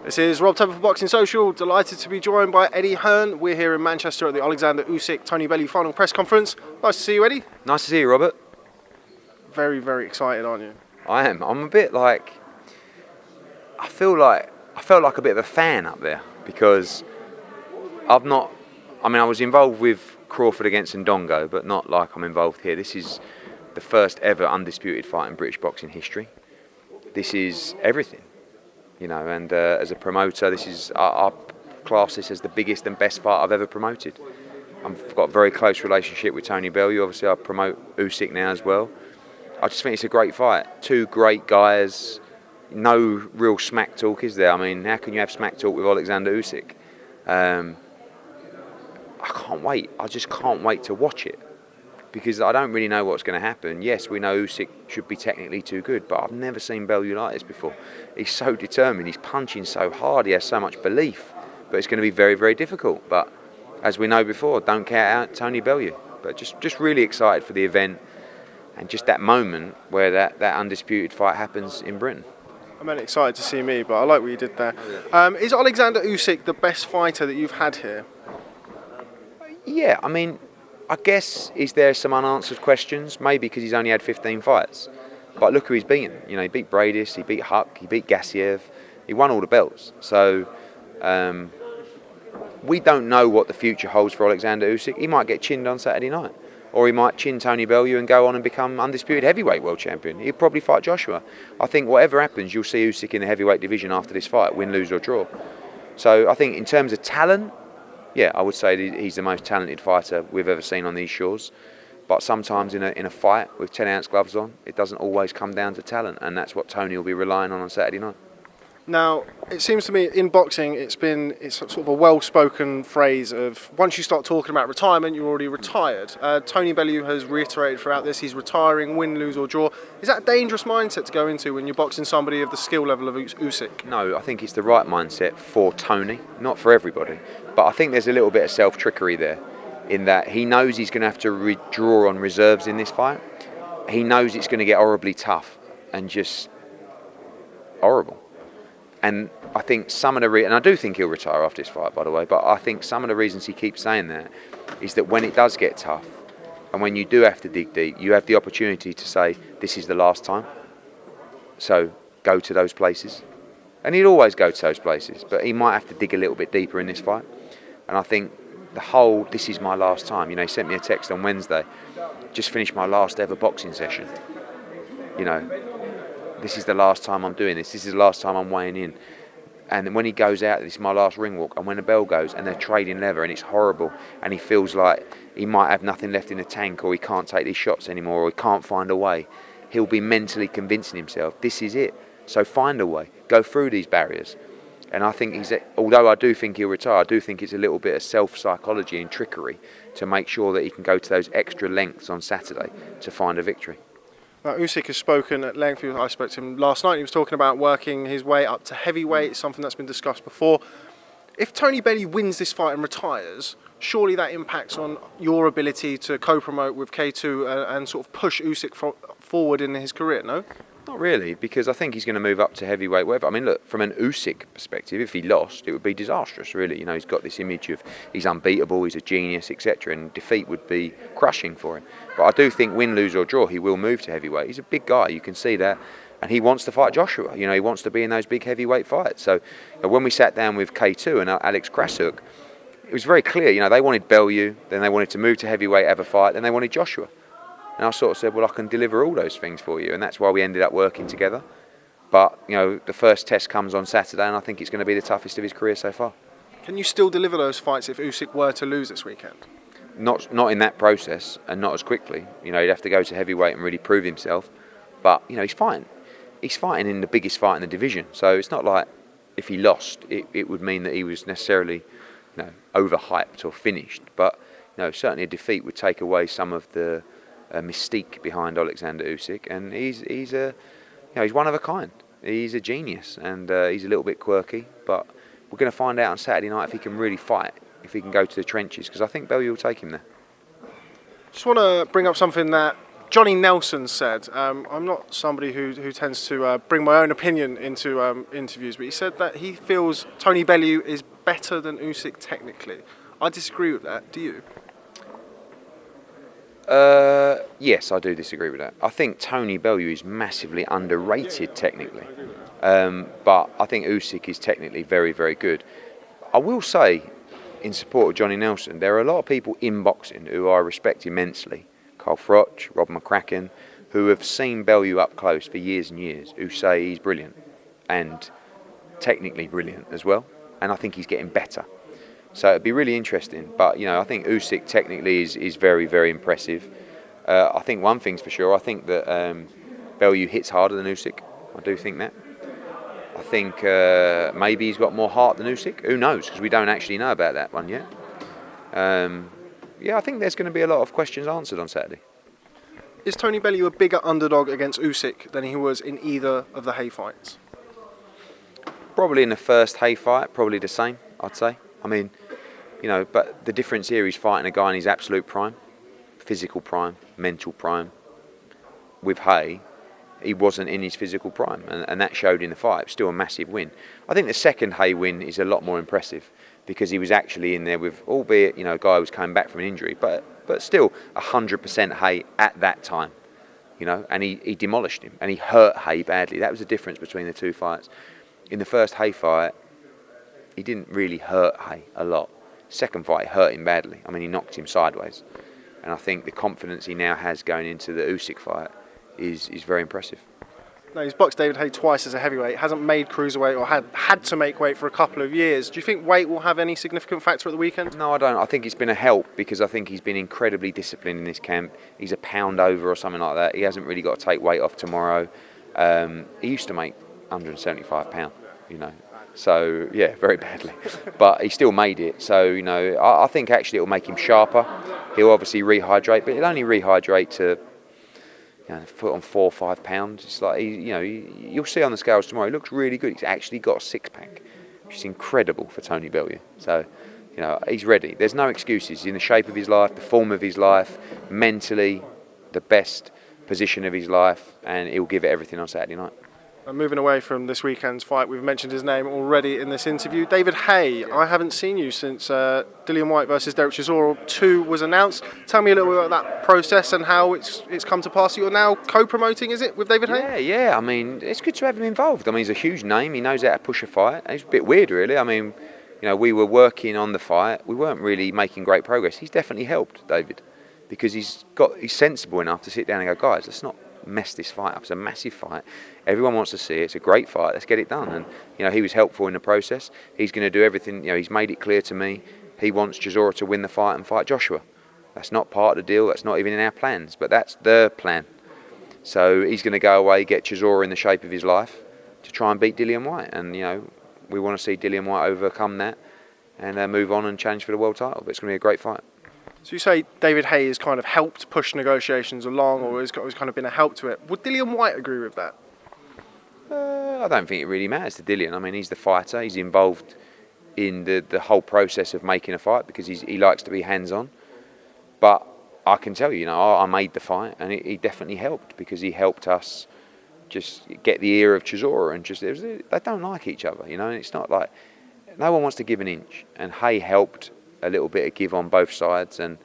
This is Rob Tebbutt for Boxing Social. Delighted to be joined by Eddie Hearn. We're here in Manchester at the Alexander Usyk-Tony Bellew final press conference. Nice to see you, Eddie. Nice to see you, Robert. Very, very excited, aren't you? I am. I'm a bit like, I felt like a bit of a fan up there because I was involved with Crawford against Ndongo, but not like I'm involved here. This is the first ever undisputed fight in British boxing history. This is everything, and as a promoter, this is, I class this as the biggest and best fight I've ever promoted. I've got a very close relationship with Tony Bellew. Obviously, I promote Usyk now as well. I just think it's a great fight. Two great guys. No real smack talk, is there? I mean, how can you have smack talk with Alexander Usyk? I can't wait. I just can't wait to watch it because I don't really know what's going to happen. Yes, we know Usyk should be technically too good, but I've never seen Bellew like this before. He's so determined. He's punching so hard. He has so much belief. But it's going to be very, very difficult. But as we know before, don't count out Tony Bellew. But just really excited for the event and just that moment where that undisputed fight happens in Britain. I meant excited to see me, but I like what you did there. Is Alexander Usyk the best fighter that you've had here? Yeah, I mean, I guess is there some unanswered questions? Maybe because he's only had 15 fights. But look who he's beaten. He beat Bradis, he beat Huck, he beat Gassiev. He won all the belts. So we don't know what the future holds for Alexander Usyk. He might get chinned on Saturday night. Or he might chin Tony Bellew and go on and become undisputed heavyweight world champion. He'll probably fight Joshua. I think whatever happens, you'll see Usyk in the heavyweight division after this fight, win, lose or draw. So I think in terms of talent, yeah, I would say he's the most talented fighter we've ever seen on these shores. But sometimes in a fight with 10-ounce gloves on, it doesn't always come down to talent, and that's what Tony will be relying on Saturday night. Now, it seems to me in boxing it's sort of a well-spoken phrase of once you start talking about retirement, you're already retired. Tony Bellew has reiterated throughout this he's retiring, win, lose or draw. Is that a dangerous mindset to go into when you're boxing somebody of the skill level of Usyk? No, I think it's the right mindset for Tony, not for everybody. But I think there's a little bit of self-trickery there in that he knows he's going to have to draw on reserves in this fight. He knows it's going to get horribly tough and just horrible. And I think some of the and I do think he'll retire after this fight, by the way, but I think some of the reasons he keeps saying that is that when it does get tough and when you do have to dig deep, you have the opportunity to say, this is the last time. So go to those places. And he'd always go to those places, but he might have to dig a little bit deeper in this fight. And I think the whole, this is my last time. He sent me a text on Wednesday, just finished my last ever boxing session. This is the last time I'm doing this. This is the last time I'm weighing in. And when he goes out, this is my last ring walk. And when the bell goes and they're trading leather and it's horrible and he feels like he might have nothing left in the tank or he can't take these shots anymore or he can't find a way, he'll be mentally convincing himself, this is it. So find a way. Go through these barriers. And I think although I do think he'll retire, I do think it's a little bit of self-psychology and trickery to make sure that he can go to those extra lengths on Saturday to find a victory. Now, Usyk has spoken at length. I spoke to him last night. He was talking about working his way up to heavyweight. It's something that's been discussed before. If Tony Bellew wins this fight and retires, surely that impacts on your ability to co-promote with K2 and sort of push Usyk forward in his career, no? Not really, because I think he's going to move up to heavyweight, whatever. I mean, look, from an Usyk perspective, if he lost, it would be disastrous, really. He's got this image of he's unbeatable, he's a genius, etc., and defeat would be crushing for him. But I do think win, lose or draw, he will move to heavyweight. He's a big guy, you can see that, and he wants to fight Joshua. He wants to be in those big heavyweight fights. So when we sat down with K2 and Alex Krasuk, it was very clear, they wanted Bellew, then they wanted to move to heavyweight, have a fight, then they wanted Joshua. And I sort of said, well, I can deliver all those things for you. And that's why we ended up working together. But, the first test comes on Saturday, and I think it's going to be the toughest of his career so far. Can you still deliver those fights if Usyk were to lose this weekend? Not in that process, and not as quickly. He'd have to go to heavyweight and really prove himself. But, he's fighting. He's fighting in the biggest fight in the division. So it's not like if he lost, it would mean that he was necessarily, overhyped or finished. But, certainly a defeat would take away some of the mystique behind Alexander Usyk, and he's one of a kind. He's a genius, and he's a little bit quirky. But we're going to find out on Saturday night if he can really fight, if he can go to the trenches, because I think Bellew will take him there. Just want to bring up something that Johnny Nelson said, I'm not somebody who tends to bring my own opinion into interviews, but he said that he feels Tony Bellew is better than Usyk technically. I disagree with that. Do you? Yes, I do disagree with that. I think Tony Bellew is massively underrated technically, but I think Usyk is technically very, very good. I will say, in support of Johnny Nelson, there are a lot of people in boxing who I respect immensely. Carl Froch, Rob McCracken, who have seen Bellew up close for years and years, who say he's brilliant and technically brilliant as well, and I think he's getting better. So it'd be really interesting, but I think Usyk technically is very, very impressive. I think one thing's for sure, I think that Bellew hits harder than Usyk. I do think that. I think maybe he's got more heart than Usyk. Who knows, because we don't actually know about that one yet. I think there's going to be a lot of questions answered on Saturday. Is Tony Bellew a bigger underdog against Usyk than he was in either of the Haye fights? Probably in the first Haye fight, probably the same, I'd say. I mean, but the difference here, he's fighting a guy in his absolute prime, physical prime, mental prime. With Haye, he wasn't in his physical prime, and that showed in the fight. Still a massive win. I think the second Haye win is a lot more impressive because he was actually in there with, albeit, a guy who was coming back from an injury, but still 100% Haye at that time, and he demolished him, and he hurt Haye badly. That was the difference between the two fights. In the first Haye fight, he didn't really hurt Haye a lot. Second fight, he hurt him badly. I mean, he knocked him sideways. And I think the confidence he now has going into the Usyk fight is very impressive. No, he's boxed David Haye twice as a heavyweight, hasn't made cruiserweight or had to make weight for a couple of years. Do you think weight will have any significant factor at the weekend? No, I don't. I think it's been a help because I think he's been incredibly disciplined in this camp. He's a pound over or something like that. He hasn't really got to take weight off tomorrow. He used to make £175, So, yeah, very badly. But he still made it. So, I think actually it'll make him sharper. He'll obviously rehydrate, but he'll only rehydrate to put on 4 or 5 pounds. It's like, you'll see on the scales tomorrow, he looks really good. He's actually got a six-pack, which is incredible for Tony Bellew. So, he's ready. There's no excuses. He's in the shape of his life, the form of his life, mentally, the best position of his life, and he'll give it everything on Saturday night. Moving away from this weekend's fight, we've mentioned his name already in this interview. David Haye, I haven't seen you since Dillian Whyte versus Whyte-Chisora 2 was announced. Tell me a little bit about that process and how it's come to pass. You're now co-promoting, is it, with David Haye? Yeah. I mean, it's good to have him involved. I mean, he's a huge name. He knows how to push a fight. It's a bit weird, really. I mean, we were working on the fight. We weren't really making great progress. He's definitely helped, David, because he's sensible enough to sit down and go, guys, let's not mess this fight up. It's a massive fight. Everyone wants to see it. It's a great fight. Let's get it done. And he was helpful in the process. He's going to do everything. He's made it clear to me he wants Chisora to win the fight and fight Joshua. That's not part of the deal. That's not even in our plans. But that's the plan. So he's going to go away, get Chisora in the shape of his life to try and beat Dillian Whyte. And we want to see Dillian Whyte overcome that and move on and challenge for the world title. But it's going to be a great fight. So you say David Haye has kind of helped push negotiations along, or has kind of been a help to it. Would Dillian Whyte agree with that? I don't think it really matters to Dillian. I mean, he's the fighter. He's involved in the whole process of making a fight because he likes to be hands-on. But I can tell you, I made the fight, and he definitely helped because he helped us just get the ear of Chisora, and they don't like each other, and it's not like no one wants to give an inch, and Haye helped a little bit of give on both sides, and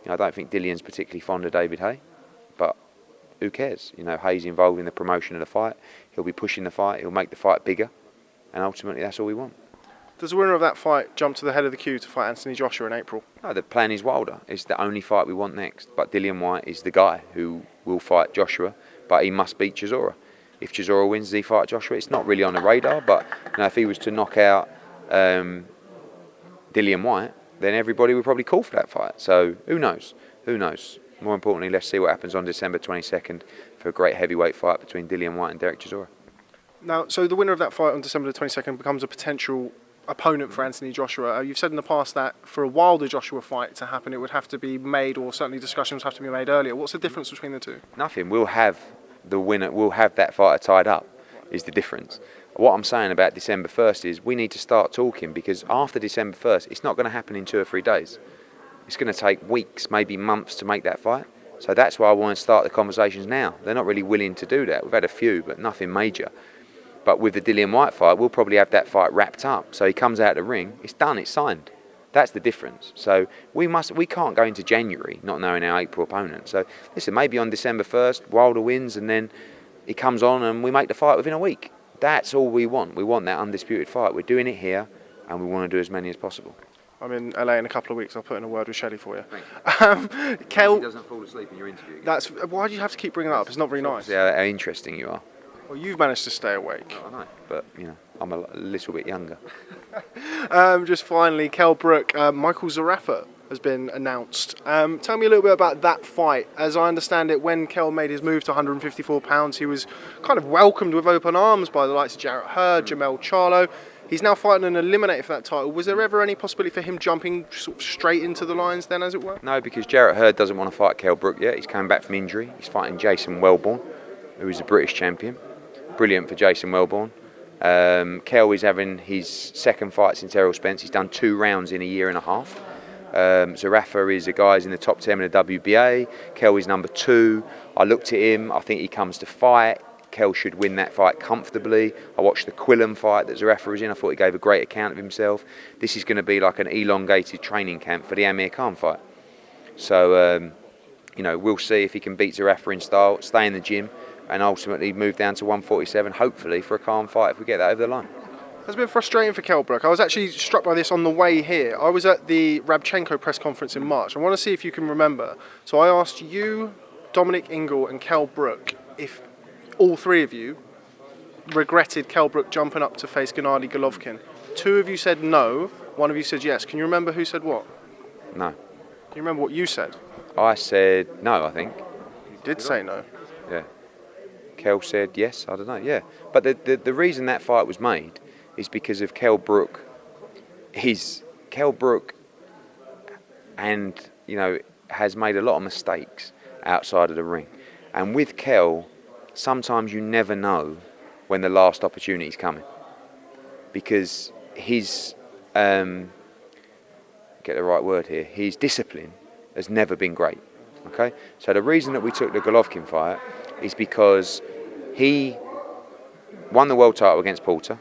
I don't think Dillian's particularly fond of David Haye, but who cares? Haye's involved in the promotion of the fight. He'll be pushing the fight. He'll make the fight bigger, and ultimately that's all we want. Does the winner of that fight jump to the head of the queue to fight Anthony Joshua in April? No, the plan is Wilder. It's the only fight we want next. But Dillian Whyte is the guy who will fight Joshua, but he must beat Chisora. If Chisora wins, does he fight Joshua? It's not really on the radar, but if he was to knock out Dillian Whyte, then everybody would probably call for that fight. So who knows? More importantly, let's see what happens on December 22nd for a great heavyweight fight between Dillian Whyte and Chisora. Now, so the winner of that fight on December the 22nd becomes a potential opponent for Anthony Joshua. You've said in the past that for a Wilder Joshua fight to happen, it would have to be made, or certainly discussions have to be made earlier. What's the difference between the two? Nothing. We'll have the winner. We'll have that fighter tied up. Is the difference. What I'm saying about December 1st is we need to start talking, because after December 1st, it's not going to happen in 2 or 3 days. It's going to take weeks, maybe months to make that fight. So that's why I want to start the conversations now. They're not really willing to do that. We've had a few, but nothing major. But with the Dillian Whyte fight, we'll probably have that fight wrapped up. So he comes out of the ring, it's done, it's signed. That's the difference. So we can't go into January not knowing our April opponent. So listen, maybe on December 1st, Wilder wins and then he comes on and we make the fight within a week. That's all we want. We want that undisputed fight. We're doing it here and we want to do as many as possible. I'm in LA in a couple of weeks. I'll put in a word with Shelley for you. Kell doesn't fall asleep in your interview. Why do you have to keep bringing that up? It's not very nice. Yeah, how interesting you are. Well, you've managed to stay awake. I know, but I'm a little bit younger. Just finally, Kell Brook, Michael Zarafa has been announced. Tell me a little bit about that fight. As I understand it, when Kell made his move to 154 pounds, he was kind of welcomed with open arms by the likes of Jarrett Hearn, Jamel Charlo. He's now fighting an eliminator for that title. Was there ever any possibility for him jumping sort of straight into the lines then, as it were? No, because Jarrett Hearn doesn't want to fight Kell Brook yet. He's coming back from injury. He's fighting Jason Wellborn, who is a British champion. Brilliant for Jason Wellborn. Kell is having his second fight since Errol Spence. He's done 2 rounds in a year and a half. Zarafa is a guy who's in the top 10 in the WBA. Kell is number 2. I looked at him. I think he comes to fight. Kell should win that fight comfortably. I watched the Quillen fight that Zarafa was in. I thought he gave a great account of himself. This is going to be like an elongated training camp for the Amir Khan fight. So, we'll see if he can beat Zarafa in style, stay in the gym, and ultimately move down to 147, hopefully, for a Khan fight if we get that over the line. It's been frustrating for Kell Brook. I was actually struck by this on the way here. I was at the Rabchenko press conference in March. I want to see if you can remember. So I asked you, Dominic Ingle and Kell Brook if all 3 of you regretted Kell Brook jumping up to face Gennady Golovkin. 2 of you said no, 1 of you said yes. Can you remember who said what? No. Can you remember what you said? I said no, I think. You did say no. Yeah. Kell said yes, I don't know, yeah. But the reason that fight was made is because of Kell Brook. Kell Brook has made a lot of mistakes outside of the ring. And with Kell, sometimes you never know when the last opportunity is coming. Because his, get the right word here, his discipline has never been great. Okay? So the reason that we took the Golovkin fight is because he won the world title against Porter.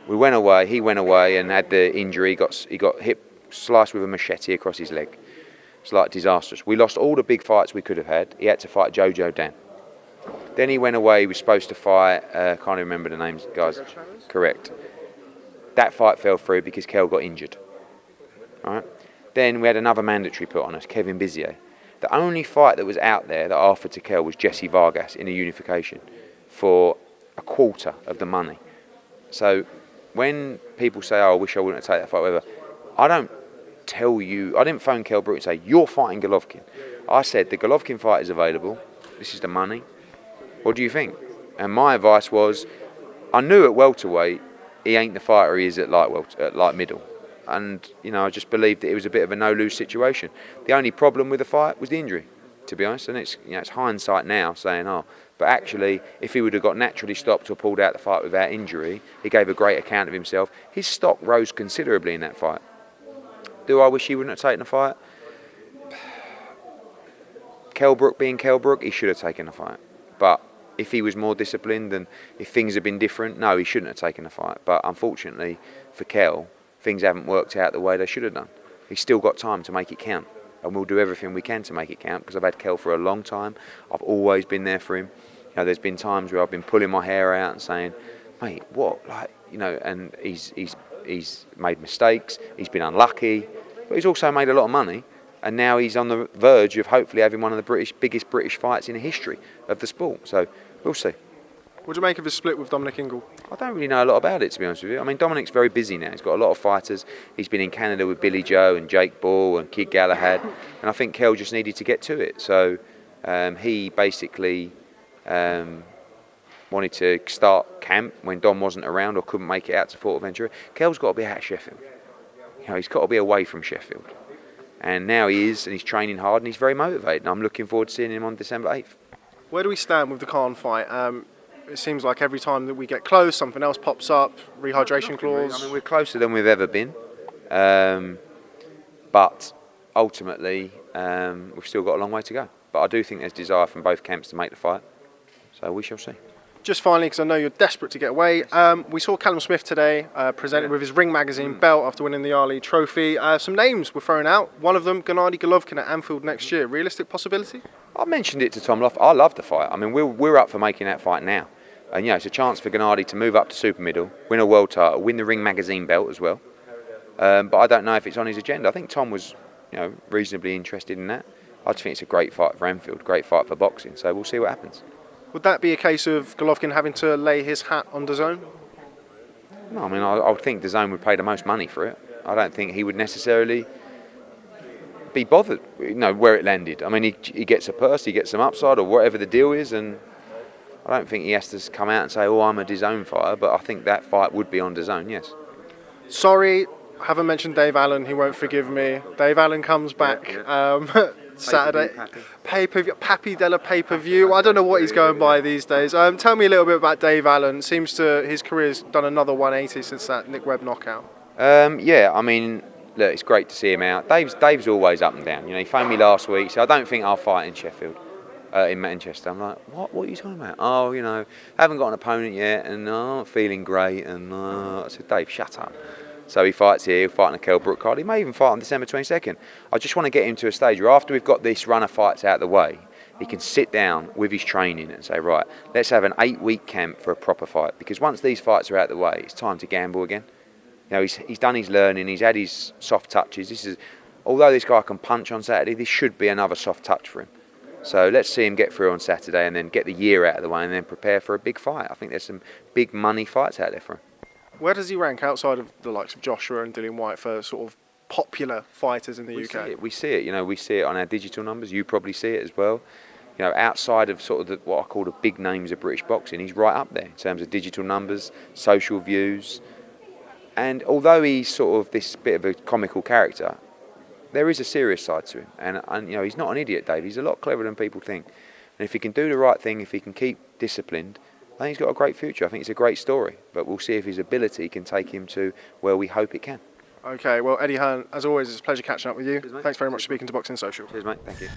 He went away and had the injury. He got hit, sliced with a machete across his leg. It's like disastrous. We lost all the big fights we could have had. He had to fight Jojo Dan. Then he went away. He was supposed to fight. Can't even remember the names, guys. Correct. That fight fell through because Kell got injured. All right. Then we had another mandatory put on us, Kevin Bizier. The only fight that was out there that I offered to Kell was Jesse Vargas in a unification for a quarter of the money. So when people say, "Oh, I wish I wouldn't have taken that fight," whatever, I didn't phone Kell Brook and say, "You're fighting Golovkin." I said, "The Golovkin fight is available. This is the money. What do you think?" And my advice was, I knew at welterweight he ain't the fighter he is at light middle. And, I just believed that it was a bit of a no-lose situation. The only problem with the fight was the injury, to be honest. And it's hindsight now saying, but actually, if he would have got naturally stopped or pulled out the fight without injury, he gave a great account of himself. His stock rose considerably in that fight. Do I wish he wouldn't have taken the fight? Kell Brook being Kell Brook, he should have taken the fight. But if he was more disciplined and if things had been different, no, he shouldn't have taken the fight. But unfortunately for Kell, things haven't worked out the way they should have done. He's still got time to make it count. And we'll do everything we can to make it count because I've had Kell for a long time. I've always been there for him. There's been times where I've been pulling my hair out and saying, "Mate, what?" And he's made mistakes. He's been unlucky. But he's also made a lot of money. And now he's on the verge of hopefully having one of the biggest British fights in the history of the sport. So we'll see. What do you make of his split with Dominic Ingle? I don't really know a lot about it, to be honest with you. I mean, Dominic's very busy now. He's got a lot of fighters. He's been in Canada with Billy Joe and Jake Ball and Kid Galahad. And I think Kell just needed to get to it. So he basically wanted to start camp when Dom wasn't around or couldn't make it out to Forteventura. Kell's got to be at Sheffield. He's got to be away from Sheffield. And now he is, and he's training hard, and he's very motivated. And I'm looking forward to seeing him on December 8th. Where do we stand with the Khan fight? It seems like every time that we get close, something else pops up, rehydration clause. Really. I mean, we're closer than we've ever been. But ultimately, we've still got a long way to go. But I do think there's desire from both camps to make the fight. So we shall see. Just finally, because I know you're desperate to get away, we saw Callum Smith today presented with his Ring Magazine belt after winning the Ali Trophy. Some names were thrown out. One of them, Gennady Golovkin at Anfield next year. Realistic possibility? I mentioned it to Tom Loft. I love the fight. I mean, we're up for making that fight now. And, it's a chance for Gennady to move up to super middle, win a world title, win the Ring Magazine belt as well. But I don't know if it's on his agenda. I think Tom was, reasonably interested in that. I just think it's a great fight for Anfield, great fight for boxing. So we'll see what happens. Would that be a case of Golovkin having to lay his hat on DAZN? No, I mean, I would think DAZN would pay the most money for it. I don't think he would necessarily be bothered, where it landed. I mean, he gets a purse, he gets some upside or whatever the deal is, and I don't think he has to come out and say, I'm a DAZN fighter, but I think that fight would be on DAZN, yes. Sorry, I haven't mentioned Dave Allen, he won't forgive me. Dave Allen comes back Saturday. Papi Della pay-per-view. I don't know what he's going by these days. Tell me a little bit about Dave Allen. Seems his career's done another 180 since that Nick Webb knockout. I mean, look, it's great to see him out. Dave's always up and down. He phoned me last week, so I don't think I'll fight in Sheffield, in Manchester. I'm like, what are you talking about? Oh, haven't got an opponent yet, and I'm not feeling great. And I said, Dave, shut up. So he fights here, he'll fight on the Kell Brook card. He may even fight on December 22nd. I just want to get him to a stage where after we've got this run of fights out of the way, he can sit down with his training and say, right, let's have an 8-week camp for a proper fight. Because once these fights are out of the way, it's time to gamble again. He's done his learning, he's had his soft touches. Although this guy can punch on Saturday, this should be another soft touch for him. So let's see him get through on Saturday and then get the year out of the way and then prepare for a big fight. I think there's some big money fights out there for him. Where does he rank outside of the likes of Joshua and Dillian Whyte for sort of popular fighters in the UK? We see it. We see it on our digital numbers. You probably see it as well. Outside of sort of what I call the big names of British boxing, he's right up there in terms of digital numbers, social views. And although he's sort of this bit of a comical character, there is a serious side to him. And he's not an idiot, Dave. He's a lot cleverer than people think. And if he can do the right thing, if he can keep disciplined, I think he's got a great future. I think it's a great story, but we'll see if his ability can take him to where we hope it can. Okay, well, Eddie Hearn, as always, it's a pleasure catching up with you. Cheers, mate. Thanks very much for speaking to Boxing Social. Cheers, mate. Thank you.